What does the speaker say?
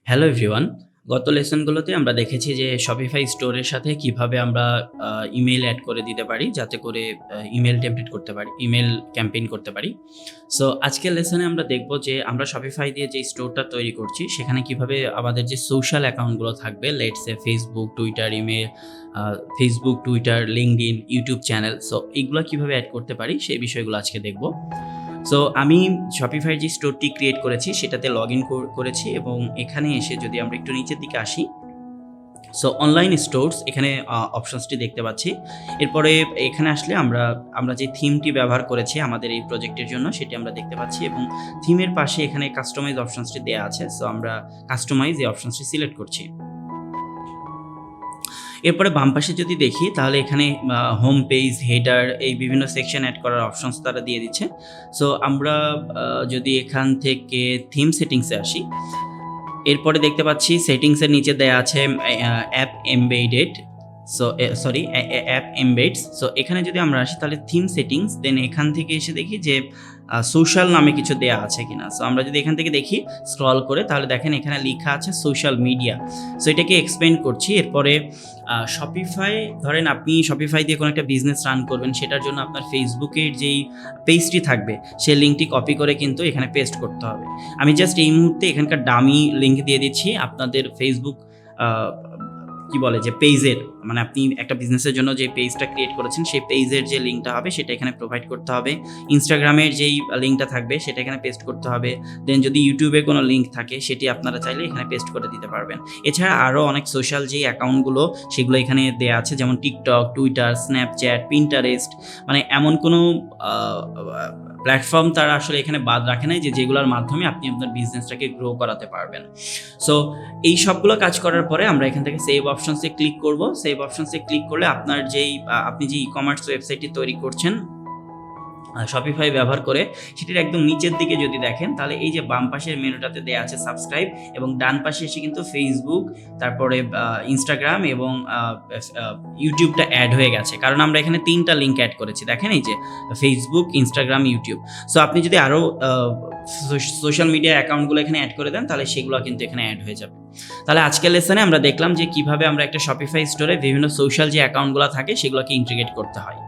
Hello everyone. গত লেসনগুলোতে আমরা দেখেছি যে Shopify স্টোরের সাথে কিভাবে আমরা ইমেইল এড করে দিতে পারি যাতে করে ইমেইল টেমপ্লেট করতে পারি, ইমেইল ক্যাম্পেইন করতে পারি। সো আজকের লেসনে আমরা দেখব যে আমরা Shopify দিয়ে যে স্টোরটা তৈরি করছি সেখানে কিভাবে আমাদের যে সোশ্যাল অ্যাকাউন্টগুলো থাকবে, let's say Facebook, Twitter, email, Facebook, Twitter, LinkedIn, YouTube channel, so এগুলো কিভাবে এড করতে পারি সেই বিষয়গুলো আজকে দেখব। সো আমি Shopify যে স্টোরটি ক্রিয়েট করেছি সেটাতে লগইন করেছি এবং এখানে এসে যদি আমরা একটু নিচের দিকে আসি, সো অনলাইন স্টোরস এখানে অপশনসটি দেখতে পাচ্ছি। এরপরে এখানে আসলে আমরা যে থিমটি ব্যবহার করেছি আমাদের এই প্রজেক্টের জন্য সেটি আমরা দেখতে পাচ্ছি এবং থিমের পাশে এখানে কাস্টমাইজ অপশনসটি দেওয়া আছে। সো আমরা কাস্টমাইজ এই অপশনসটি সিলেক্ট করছি। এরপরে বাম পাশে যদি দেখি তাহলে এখানে হোম পেজ, হেডার, এই বিভিন্ন সেকশন অ্যাড করার অপশনস তারা দিয়ে দিচ্ছে। সো আমরা যদি এখান থেকে থিম সেটিংসে আসি, এরপরে দেখতে পাচ্ছি সেটিংসের নিচে দেয়া আছে app embedded, so sorry app embeds. So এখানে যদি আমরা আসি তাহলে থিম সেটিংস, দেন এখান থেকে এসে দেখি যে সোশ্যাল নামে কিছু দেয়া আছে কিনা। সো আমরা যদি এখান থেকে দেখি স্ক্রল করে তাহলে দেখেন এখানে লেখা আছে সোশ্যাল মিডিয়া। সো এটাকে এক্সপ্লেন করছি। এরপরে শপিফাই, ধরেন আপনি শপিফাই দিয়ে কোনো একটা বিজনেস রান করবেন, সেটার জন্য আপনার ফেসবুকের যেই পেজটি থাকবে সেই লিঙ্কটি কপি করে কিন্তু এখানে পেস্ট করতে হবে। আমি জাস্ট এই মুহূর্তে এখানকার ডামি লিঙ্ক দিয়ে দিচ্ছি। আপনাদের ফেসবুক কি বলে যে পেজের, মানে আপনি একটা বিজনেসের জন্য যে পেজটা ক্রিয়েট করেছেন সেই পেজের যে লিঙ্কটা হবে সেটা এখানে প্রোভাইড করতে হবে। ইনস্টাগ্রামের যেই লিঙ্কটা থাকবে সেটা এখানে পেস্ট করতে হবে। দেন যদি ইউটিউবে কোনো লিঙ্ক থাকে সেটি আপনারা চাইলে এখানে পেস্ট করে দিতে পারবেন। এছাড়া আরও অনেক সোশ্যাল যেই অ্যাকাউন্টগুলো সেগুলো এখানে দেওয়া আছে, যেমন টিকটক, টুইটার, স্ন্যাপচ্যাট, পিন্টারেস্ট, মানে এমন কোনো প্ল্যাটফর্ম তারা আসলে এখানে বাদ রাখে নাই যেগুলোর মাধ্যমে আপনি আপনার বিজনেসটাকে গ্রো করাতে পারবেন। সো এই সবগুলো কাজ করার পরে আমরা এখান থেকে সেভ অপশনসে ক্লিক করব। সেভ অপশনসে ক্লিক করলে আপনার আপনি যে ই-কমার্স ওয়েবসাইটটি তৈরি করছেন শপিফাই ব্যবহার করে, সেটির একদম নিচের দিকে যদি দেখেন তাহলে এই যে বাম পাশের মেনুটাতে দেওয়া আছে সাবস্ক্রাইব, এবং ডান পাশে এসে কিন্তু ফেসবুক, তারপরে ইনস্টাগ্রাম এবং ইউটিউবটা অ্যাড হয়ে গেছে, কারণ আমরা এখানে 3টা লিঙ্ক অ্যাড করেছি। দেখেন এই যে ফেসবুক, ইনস্টাগ্রাম, ইউটিউব। সো আপনি যদি আরও সোশ্যাল মিডিয়া অ্যাকাউন্টগুলো এখানে অ্যাড করে দেন তাহলে সেগুলো কিন্তু এখানে অ্যাড হয়ে যাবে। তাহলে আজকের লেসনে আমরা দেখলাম যে কিভাবে আমরা একটা শপিফাই স্টোরে বিভিন্ন সোশ্যাল যে অ্যাকাউন্টগুলো থাকে সেগুলোকে ইন্টিগ্রেট করতে হয়।